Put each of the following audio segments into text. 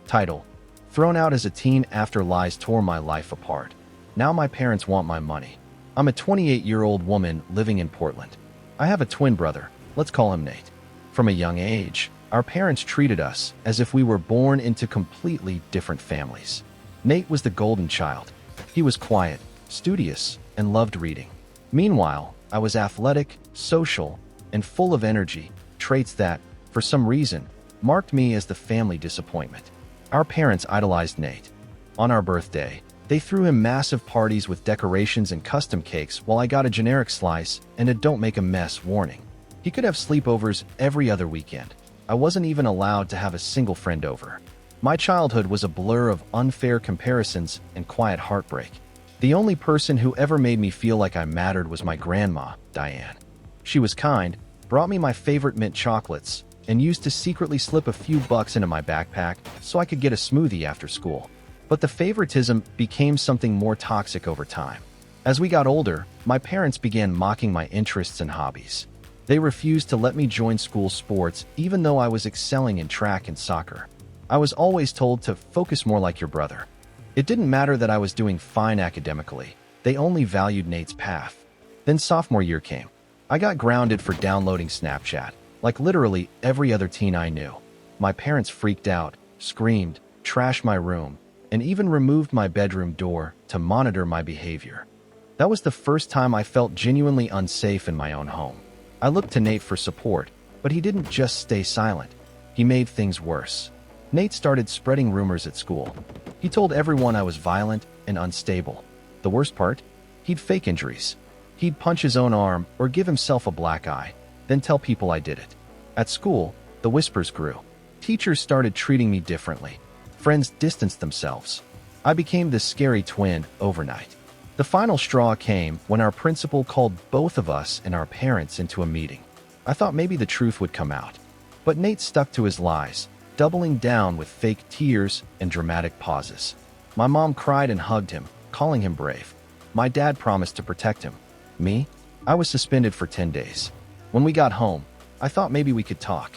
Title: Thrown out as a teen after lies tore my life apart. Now my parents want my money. I'm a 28-year-old woman living in Portland. I have a twin brother. Let's call him Nate. From a young age, our parents treated us as if we were born into completely different families. Nate was the golden child. He was quiet, studious, and loved reading. Meanwhile, I was athletic, social, and full of energy, traits that, for some reason, marked me as the family disappointment. Our parents idolized Nate. On our birthday, they threw him massive parties with decorations and custom cakes while I got a generic slice and a "don't make a mess" warning. He could have sleepovers every other weekend. I wasn't even allowed to have a single friend over. My childhood was a blur of unfair comparisons and quiet heartbreak. The only person who ever made me feel like I mattered was my grandma, Diane. She was kind, brought me my favorite mint chocolates, and used to secretly slip a few bucks into my backpack so I could get a smoothie after school. But the favoritism became something more toxic over time. As we got older, my parents began mocking my interests and hobbies. They refused to let me join school sports even though I was excelling in track and soccer. I was always told to focus more like your brother. It didn't matter that I was doing fine academically. They only valued Nate's path. Then sophomore year came. I got grounded for downloading Snapchat, like literally every other teen I knew. My parents freaked out, screamed, trashed my room, and even removed my bedroom door to monitor my behavior. That was the first time I felt genuinely unsafe in my own home. I looked to Nate for support, but he didn't just stay silent. He made things worse. Nate started spreading rumors at school. He told everyone I was violent and unstable. The worst part? He'd fake injuries. He'd punch his own arm or give himself a black eye, then tell people I did it. At school, the whispers grew. Teachers started treating me differently. Friends distanced themselves. I became this scary twin overnight. The final straw came when our principal called both of us and our parents into a meeting. I thought maybe the truth would come out. But Nate stuck to his lies, doubling down with fake tears and dramatic pauses. My mom cried and hugged him, calling him brave. My dad promised to protect him. Me? I was suspended for 10 days. When we got home, I thought maybe we could talk.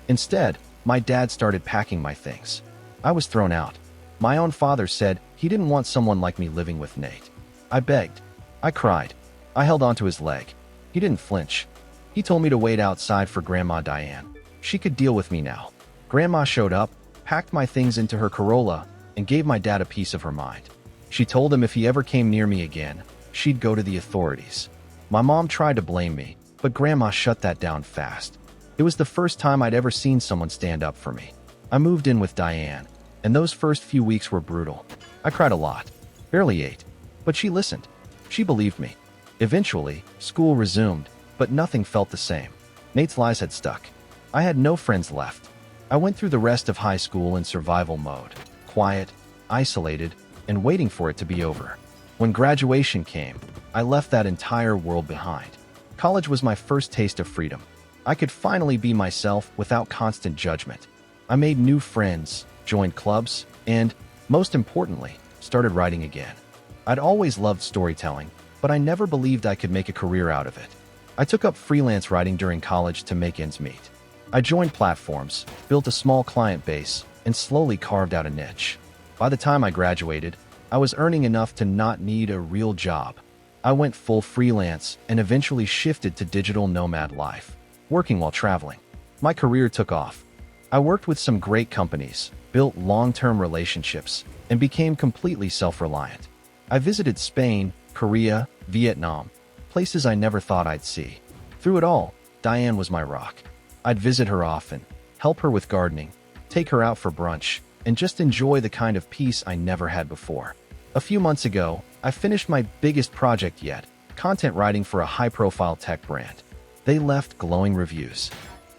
Instead, my dad started packing my things. I was thrown out. My own father said he didn't want someone like me living with Nate. I begged. I cried. I held onto his leg. He didn't flinch. He told me to wait outside for Grandma Diane. She could deal with me now. Grandma showed up, packed my things into her Corolla, and gave my dad a piece of her mind. She told him if he ever came near me again, she'd go to the authorities. My mom tried to blame me, but Grandma shut that down fast. It was the first time I'd ever seen someone stand up for me. I moved in with Diane, and those first few weeks were brutal. I cried a lot, barely ate, but she listened. She believed me. Eventually, school resumed, but nothing felt the same. Nate's lies had stuck. I had no friends left. I went through the rest of high school in survival mode, quiet, isolated, and waiting for it to be over. When graduation came, I left that entire world behind. College was my first taste of freedom. I could finally be myself without constant judgment. I made new friends, joined clubs, and, most importantly, started writing again. I'd always loved storytelling, but I never believed I could make a career out of it. I took up freelance writing during college to make ends meet. I joined platforms, built a small client base, and slowly carved out a niche. By the time I graduated, I was earning enough to not need a real job. I went full freelance and eventually shifted to digital nomad life, working while traveling. My career took off. I worked with some great companies, built long-term relationships, and became completely self-reliant. I visited Spain, Korea, Vietnam, places I never thought I'd see. Through it all, Diane was my rock. I'd visit her often, help her with gardening, take her out for brunch, and just enjoy the kind of peace I never had before. A few months ago, I finished my biggest project yet, content writing for a high-profile tech brand. They left glowing reviews.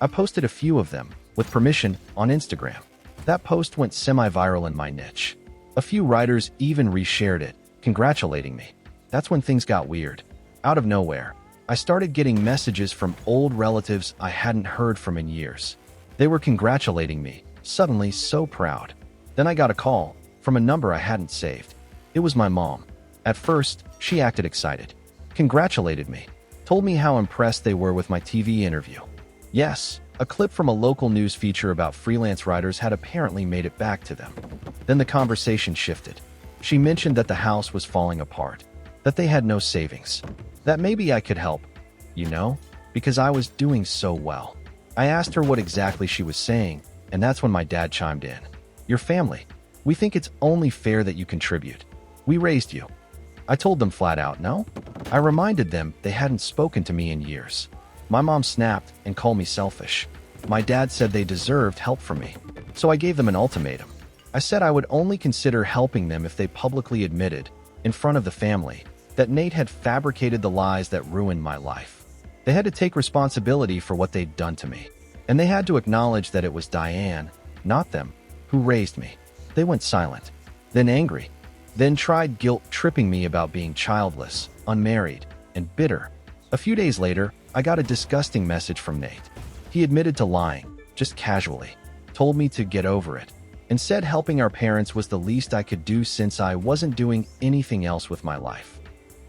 I posted a few of them, with permission, on Instagram. That post went semi-viral in my niche. A few writers even reshared it, congratulating me. That's when things got weird. Out of nowhere, I started getting messages from old relatives I hadn't heard from in years. They were congratulating me, suddenly so proud. Then I got a call from a number I hadn't saved. It was my mom. At first, she acted excited, congratulated me, told me how impressed they were with my TV interview. Yes, a clip from a local news feature about freelance writers had apparently made it back to them. Then the conversation shifted. She mentioned that the house was falling apart, that they had no savings, that maybe I could help, because I was doing so well. I asked her what exactly she was saying, and that's when my dad chimed in. Your family. We think it's only fair that you contribute. We raised you. I told them flat out, no. I reminded them they hadn't spoken to me in years. My mom snapped and called me selfish. My dad said they deserved help from me, so I gave them an ultimatum. I said I would only consider helping them if they publicly admitted, in front of the family, that Nate had fabricated the lies that ruined my life. They had to take responsibility for what they'd done to me, and they had to acknowledge that it was Diane, not them, who raised me. They went silent, then angry, then tried guilt-tripping me about being childless, unmarried, and bitter. A few days later, I got a disgusting message from Nate. He admitted to lying, just casually, told me to get over it, and said helping our parents was the least I could do since I wasn't doing anything else with my life.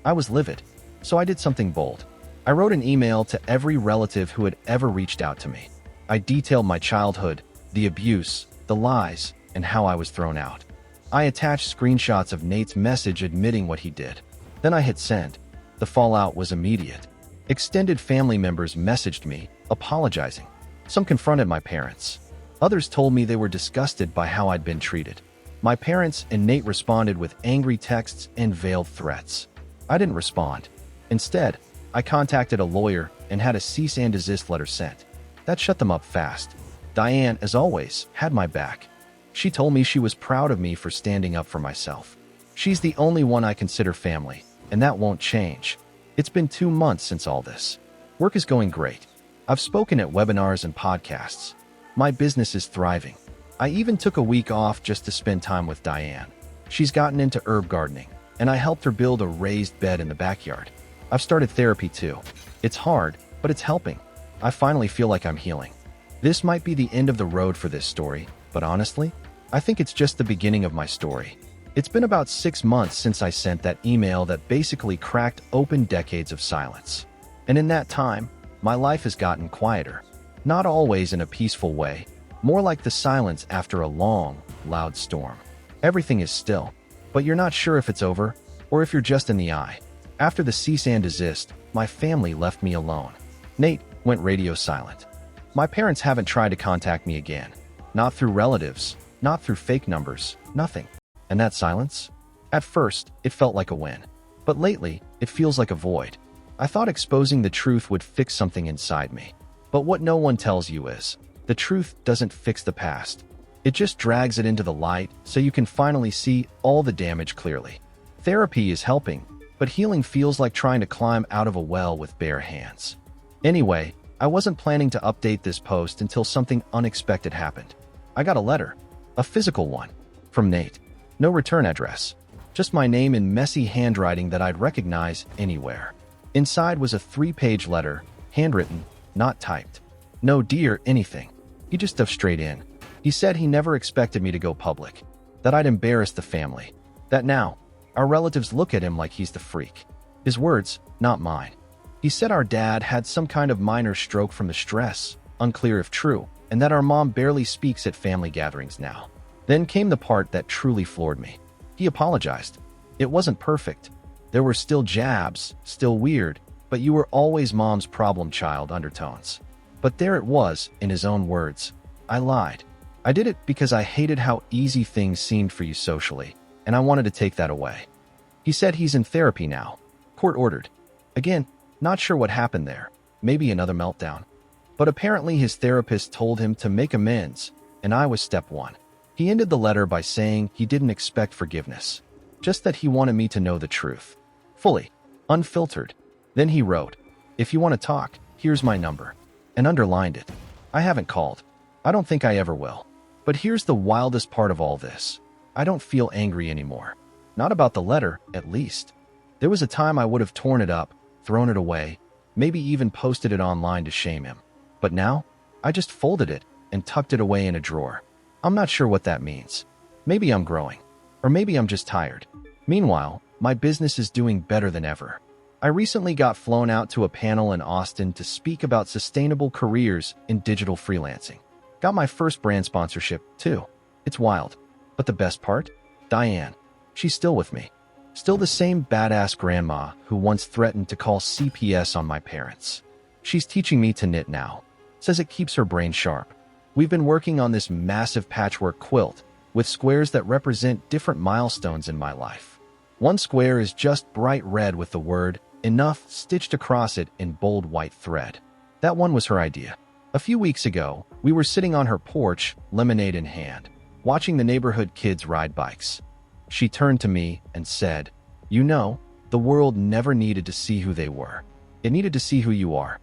I was livid, so I did something bold. I wrote an email to every relative who had ever reached out to me. I detailed my childhood, the abuse, the lies, and how I was thrown out. I attached screenshots of Nate's message admitting what he did. Then I hit send. The fallout was immediate. Extended family members messaged me, apologizing. Some confronted my parents. Others told me they were disgusted by how I'd been treated. My parents and Nate responded with angry texts and veiled threats. I didn't respond. Instead, I contacted a lawyer and had a cease and desist letter sent. That shut them up fast. Diane, as always, had my back. She told me she was proud of me for standing up for myself. She's the only one I consider family, and that won't change. It's been 2 months since all this. Work is going great. I've spoken at webinars and podcasts. My business is thriving. I even took a week off just to spend time with Diane. She's gotten into herb gardening, and I helped her build a raised bed in the backyard. I've started therapy too. It's hard, but it's helping. I finally feel like I'm healing. This might be the end of the road for this story, but honestly, I think it's just the beginning of my story. It's been about 6 months since I sent that email that basically cracked open decades of silence. And in that time, my life has gotten quieter. Not always in a peaceful way, more like the silence after a long, loud storm. Everything is still, but you're not sure if it's over or if you're just in the eye. After the cease and desist, my family left me alone. Nate went radio silent. My parents haven't tried to contact me again. Not through relatives, not through fake numbers, nothing. And that silence? At first, it felt like a win. But lately, it feels like a void. I thought exposing the truth would fix something inside me. But what no one tells you is, the truth doesn't fix the past. It just drags it into the light so you can finally see all the damage clearly. Therapy is helping, but healing feels like trying to climb out of a well with bare hands. Anyway, I wasn't planning to update this post until something unexpected happened. I got a letter, a physical one, from Nate. No return address, just my name in messy handwriting that I'd recognize anywhere. Inside was a 3-page letter, handwritten, not typed. No dear anything. He just dove straight in. He said he never expected me to go public, that I'd embarrassed the family, that now, our relatives look at him like he's the freak. His words, not mine. He said our dad had some kind of minor stroke from the stress, unclear if true, and that our mom barely speaks at family gatherings now. Then came the part that truly floored me. He apologized. It wasn't perfect. There were still jabs, still weird, but you were always mom's problem child undertones. But there it was, in his own words. I lied. I did it because I hated how easy things seemed for you socially, and I wanted to take that away. He said he's in therapy now. Court ordered. Again, not sure what happened there. Maybe another meltdown. But apparently his therapist told him to make amends, and I was step 1. He ended the letter by saying he didn't expect forgiveness, just that he wanted me to know the truth. Fully. Unfiltered. Then he wrote, "If you want to talk, here's my number," and underlined it. I haven't called. I don't think I ever will. But here's the wildest part of all this. I don't feel angry anymore. Not about the letter, at least. There was a time I would have torn it up, thrown it away, maybe even posted it online to shame him. But now, I just folded it and tucked it away in a drawer. I'm not sure what that means. Maybe I'm growing. Or maybe I'm just tired. Meanwhile, my business is doing better than ever. I recently got flown out to a panel in Austin to speak about sustainable careers in digital freelancing. Got my first brand sponsorship, too. It's wild. But the best part? Diane. She's still with me. Still the same badass grandma who once threatened to call CPS on my parents. She's teaching me to knit now. Says it keeps her brain sharp. We've been working on this massive patchwork quilt with squares that represent different milestones in my life. One square is just bright red with the word "enough" stitched across it in bold white thread. That one was her idea. A few weeks ago, we were sitting on her porch, lemonade in hand, watching the neighborhood kids ride bikes. She turned to me and said, "You know, the world never needed to see who they were. It needed to see who you are."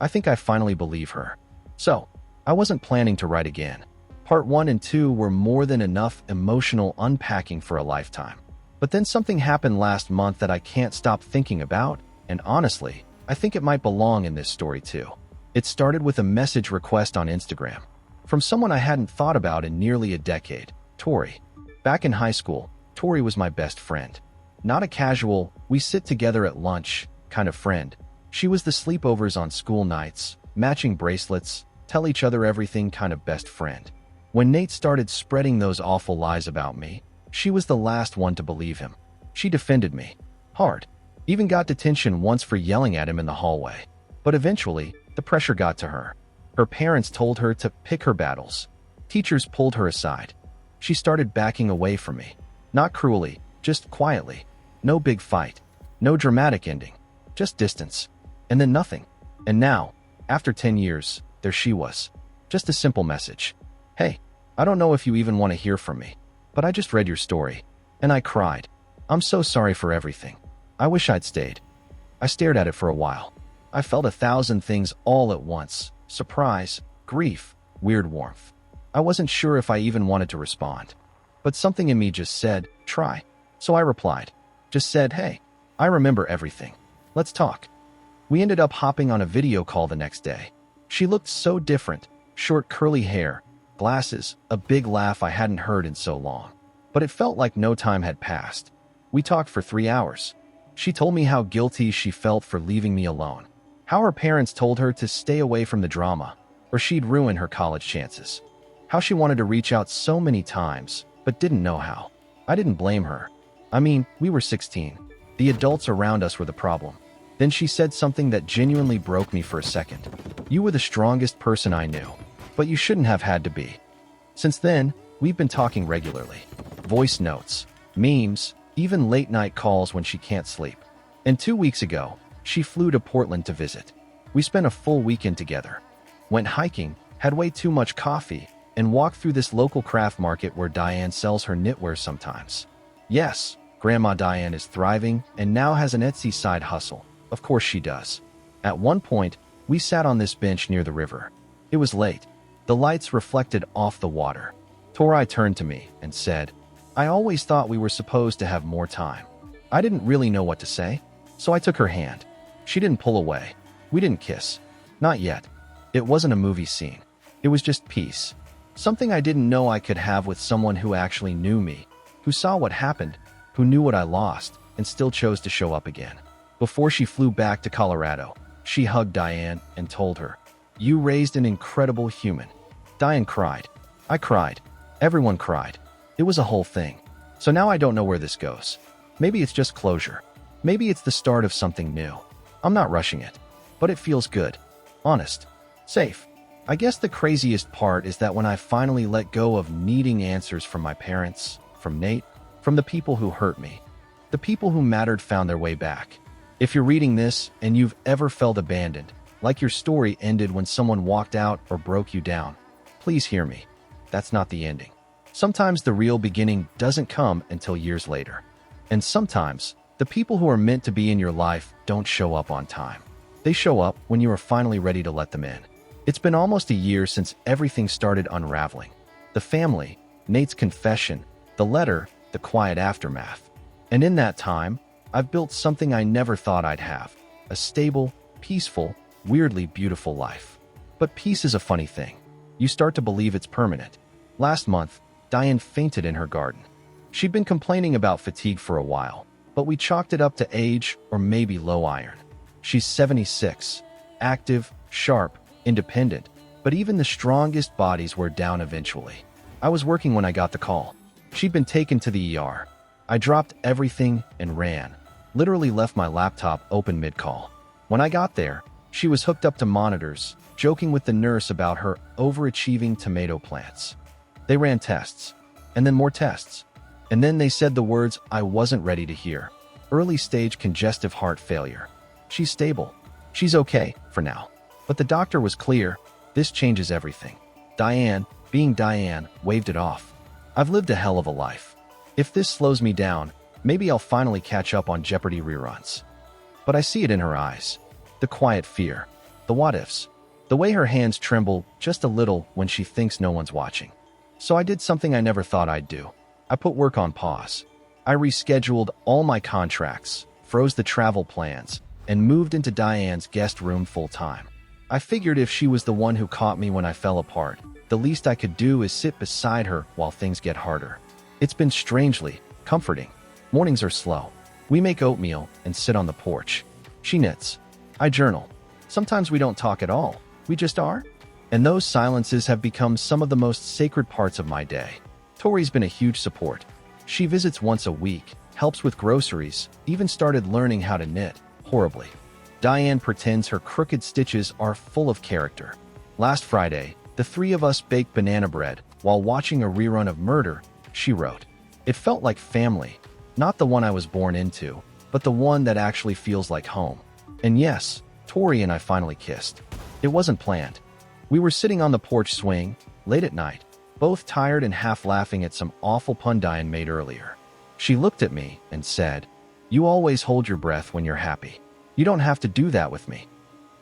I think I finally believe her. So, I wasn't planning to write again. Part 1 and 2 were more than enough emotional unpacking for a lifetime. But then something happened last month that I can't stop thinking about, and honestly, I think it might belong in this story too. It started with a message request on Instagram from someone I hadn't thought about in nearly a decade, Tori. Back in high school, Tori was my best friend. Not a casual, we sit together at lunch kind of friend. She was the sleepovers on school nights, matching bracelets, tell each other everything kind of best friend. When Nate started spreading those awful lies about me, she was the last one to believe him. She defended me. Hard. Even got detention once for yelling at him in the hallway. But eventually, the pressure got to her. Her parents told her to pick her battles. Teachers pulled her aside. She started backing away from me. Not cruelly, just quietly. No big fight. No dramatic ending. Just distance. And then nothing. And now, after 10 years, there she was. Just a simple message. "Hey, I don't know if you even want to hear from me, but I just read your story." And I cried. "I'm so sorry for everything. I wish I'd stayed." I stared at it for a while. I felt 1,000 things all at once. Surprise, grief, weird warmth. I wasn't sure if I even wanted to respond. But something in me just said, try. So I replied. Just said, "Hey, I remember everything. Let's talk." We ended up hopping on a video call the next day. She looked so different. Short curly hair, glasses, a big laugh I hadn't heard in so long. But it felt like no time had passed. We talked for 3 hours. She told me how guilty she felt for leaving me alone. How her parents told her to stay away from the drama, or she'd ruin her college chances. How she wanted to reach out so many times, but didn't know how. I didn't blame her. I mean, we were 16. The adults around us were the problem. Then she said something that genuinely broke me for a second. "You were the strongest person I knew, but you shouldn't have had to be." Since then, we've been talking regularly. Voice notes, memes, even late-night calls when she can't sleep. And 2 weeks ago, she flew to Portland to visit. We spent a full weekend together. Went hiking, had way too much coffee, and walked through this local craft market where Diane sells her knitwear sometimes. Yes, Grandma Diane is thriving and now has an Etsy side hustle. Of course she does. At one point, we sat on this bench near the river. It was late. The lights reflected off the water. Tori turned to me and said, "I always thought we were supposed to have more time." I didn't really know what to say, so I took her hand. She didn't pull away. We didn't kiss. Not yet. It wasn't a movie scene. It was just peace. Something I didn't know I could have with someone who actually knew me, who saw what happened, who knew what I lost, and still chose to show up again. Before she flew back to Colorado, she hugged Diane and told her, "You raised an incredible human." Diane cried. I cried. Everyone cried. It was a whole thing. So now I don't know where this goes. Maybe it's just closure. Maybe it's the start of something new. I'm not rushing it, but it feels good. Honest. Safe. I guess the craziest part is that when I finally let go of needing answers from my parents, from Nate, from the people who hurt me, the people who mattered found their way back. If you're reading this and you've ever felt abandoned, like your story ended when someone walked out or broke you down, please hear me. That's not the ending. Sometimes the real beginning doesn't come until years later. And sometimes, the people who are meant to be in your life don't show up on time. They show up when you are finally ready to let them in. It's been almost a year since everything started unraveling. The family, Nate's confession, the letter, the quiet aftermath. And in that time, I've built something I never thought I'd have. A stable, peaceful, weirdly beautiful life. But peace is a funny thing. You start to believe it's permanent. Last month, Diane fainted in her garden. She'd been complaining about fatigue for a while, but we chalked it up to age or maybe low iron. She's 76, active, sharp, independent, but even the strongest bodies wear down eventually. I was working when I got the call. She'd been taken to the ER. I dropped everything and ran. Literally left my laptop open mid-call. When I got there, she was hooked up to monitors, joking with the nurse about her overachieving tomato plants. They ran tests, and then more tests. And then they said the words I wasn't ready to hear. Early stage congestive heart failure. She's stable. She's okay, for now. But the doctor was clear. This changes everything. Diane, being Diane, waved it off. I've lived a hell of a life. If this slows me down, maybe I'll finally catch up on Jeopardy reruns. But I see it in her eyes. The quiet fear. The what-ifs. The way her hands tremble just a little when she thinks no one's watching. So I did something I never thought I'd do. I put work on pause. I rescheduled all my contracts, froze the travel plans, and moved into Diane's guest room full-time. I figured if she was the one who caught me when I fell apart, the least I could do is sit beside her while things get harder. It's been strangely comforting. Mornings are slow. We make oatmeal and sit on the porch. She knits. I journal. Sometimes we don't talk at all. We just are. And those silences have become some of the most sacred parts of my day. Tori's been a huge support. She visits once a week, helps with groceries, even started learning how to knit, horribly. Diane pretends her crooked stitches are full of character. Last Friday, the three of us baked banana bread while watching a rerun of Murder, She Wrote. It felt like family, not the one I was born into, but the one that actually feels like home. And yes, Tori and I finally kissed. It wasn't planned. We were sitting on the porch swing, late at night, both tired and half laughing at some awful pun Diane made earlier. She looked at me and said, "You always hold your breath when you're happy. You don't have to do that with me."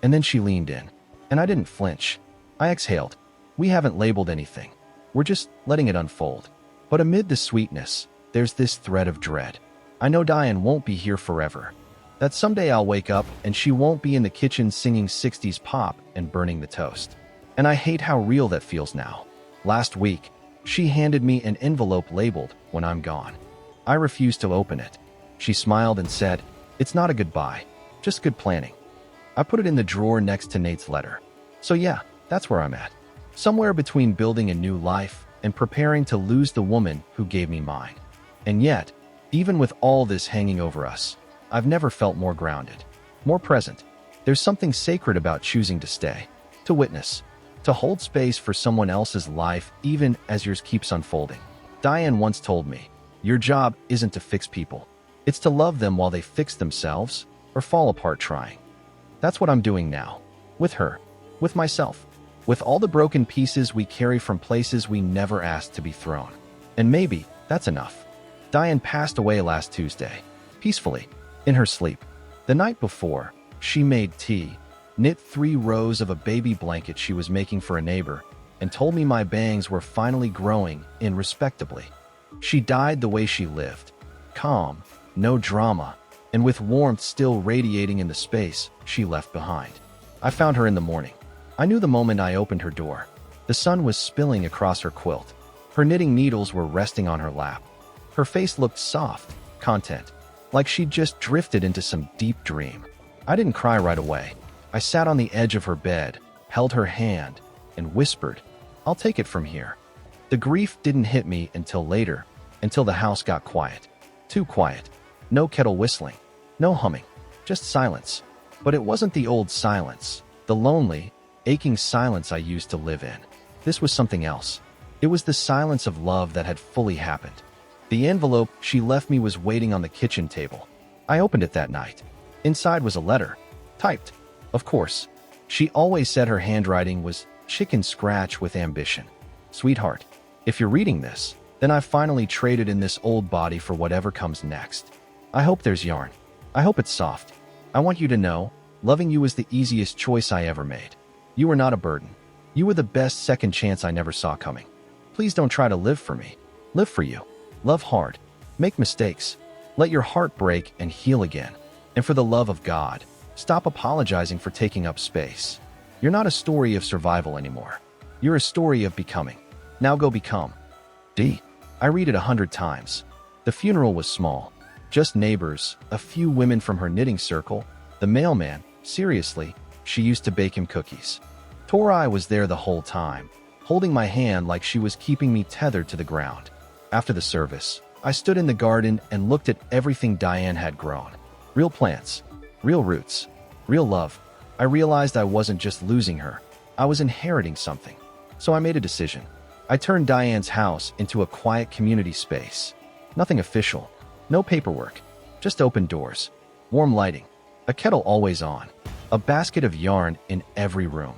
And then she leaned in, and I didn't flinch. I exhaled. We haven't labeled anything. We're just letting it unfold. But amid the sweetness, there's this thread of dread. I know Diane won't be here forever. That someday I'll wake up and she won't be in the kitchen singing 60s pop and burning the toast. And I hate how real that feels now. Last week, she handed me an envelope labeled "When I'm Gone." I refused to open it. She smiled and said, "It's not a goodbye, just good planning." I put it in the drawer next to Nate's letter. So yeah, that's where I'm at. Somewhere between building a new life and preparing to lose the woman who gave me mine. And yet, even with all this hanging over us, I've never felt more grounded, more present. There's something sacred about choosing to stay, to witness, to hold space for someone else's life even as yours keeps unfolding. Diane once told me, "Your job isn't to fix people. It's to love them while they fix themselves or fall apart trying." That's what I'm doing now. With her. With myself. With all the broken pieces we carry from places we never asked to be thrown. And maybe that's enough. Diane passed away last Tuesday. Peacefully. In her sleep. The night before, she made tea, knit 3 rows of a baby blanket she was making for a neighbor, and told me my bangs were finally growing in respectably. She died the way she lived. Calm, no drama, and with warmth still radiating in the space she left behind. I found her in the morning. I knew the moment I opened her door. The sun was spilling across her quilt. Her knitting needles were resting on her lap. Her face looked soft, content, like she'd just drifted into some deep dream. I didn't cry right away. I sat on the edge of her bed, held her hand, and whispered, "I'll take it from here." The grief didn't hit me until later, until the house got quiet. Too quiet. No kettle whistling. No humming. Just silence. But it wasn't the old silence, the lonely, aching silence I used to live in. This was something else. It was the silence of love that had fully happened. The envelope she left me was waiting on the kitchen table. I opened it that night. Inside was a letter. Typed. Of course. She always said her handwriting was chicken scratch with ambition. "Sweetheart, if you're reading this, then I've finally traded in this old body for whatever comes next. I hope there's yarn. I hope it's soft. I want you to know, loving you was the easiest choice I ever made. You were not a burden. You were the best second chance I never saw coming. Please don't try to live for me. Live for you. Love hard. Make mistakes. Let your heart break and heal again. And for the love of God, stop apologizing for taking up space. You're not a story of survival anymore. You're a story of becoming. Now go become." D. I read it 100 times. The funeral was small. Just neighbors, a few women from her knitting circle, the mailman. Seriously, she used to bake him cookies. Tori was there the whole time, holding my hand like she was keeping me tethered to the ground. After the service, I stood in the garden and looked at everything Diane had grown. Real plants, real roots, real love. I realized I wasn't just losing her, I was inheriting something. So I made a decision. I turned Diane's house into a quiet community space. Nothing official, no paperwork, just open doors, warm lighting, a kettle always on, a basket of yarn in every room.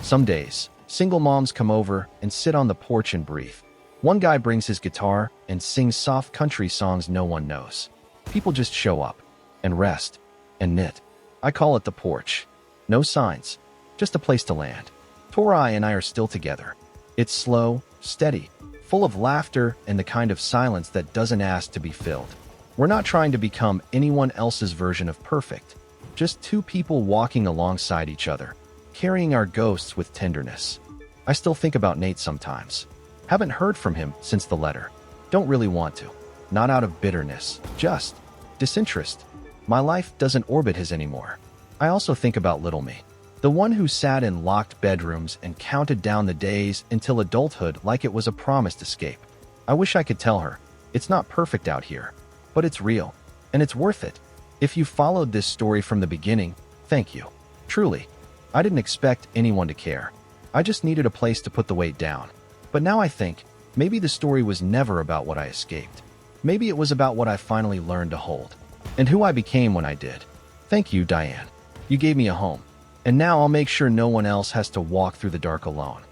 Some days, single moms come over and sit on the porch and breathe. One guy brings his guitar and sings soft country songs no one knows. People just show up and rest and knit. I call it the porch. No signs, just a place to land. Torai and I are still together. It's slow, steady, full of laughter and the kind of silence that doesn't ask to be filled. We're not trying to become anyone else's version of perfect, just two people walking alongside each other, carrying our ghosts with tenderness. I still think about Nate sometimes. Haven't heard from him since the letter. Don't really want to. Not out of bitterness, just disinterest. My life doesn't orbit his anymore. I also think about little me, the one who sat in locked bedrooms and counted down the days until adulthood like it was a promised escape. I wish I could tell her, it's not perfect out here, but it's real, and it's worth it. If you followed this story from the beginning, thank you. Truly, I didn't expect anyone to care. I just needed a place to put the weight down. But now I think, maybe the story was never about what I escaped. Maybe it was about what I finally learned to hold, and who I became when I did. Thank you, Diane. You gave me a home, and now I'll make sure no one else has to walk through the dark alone.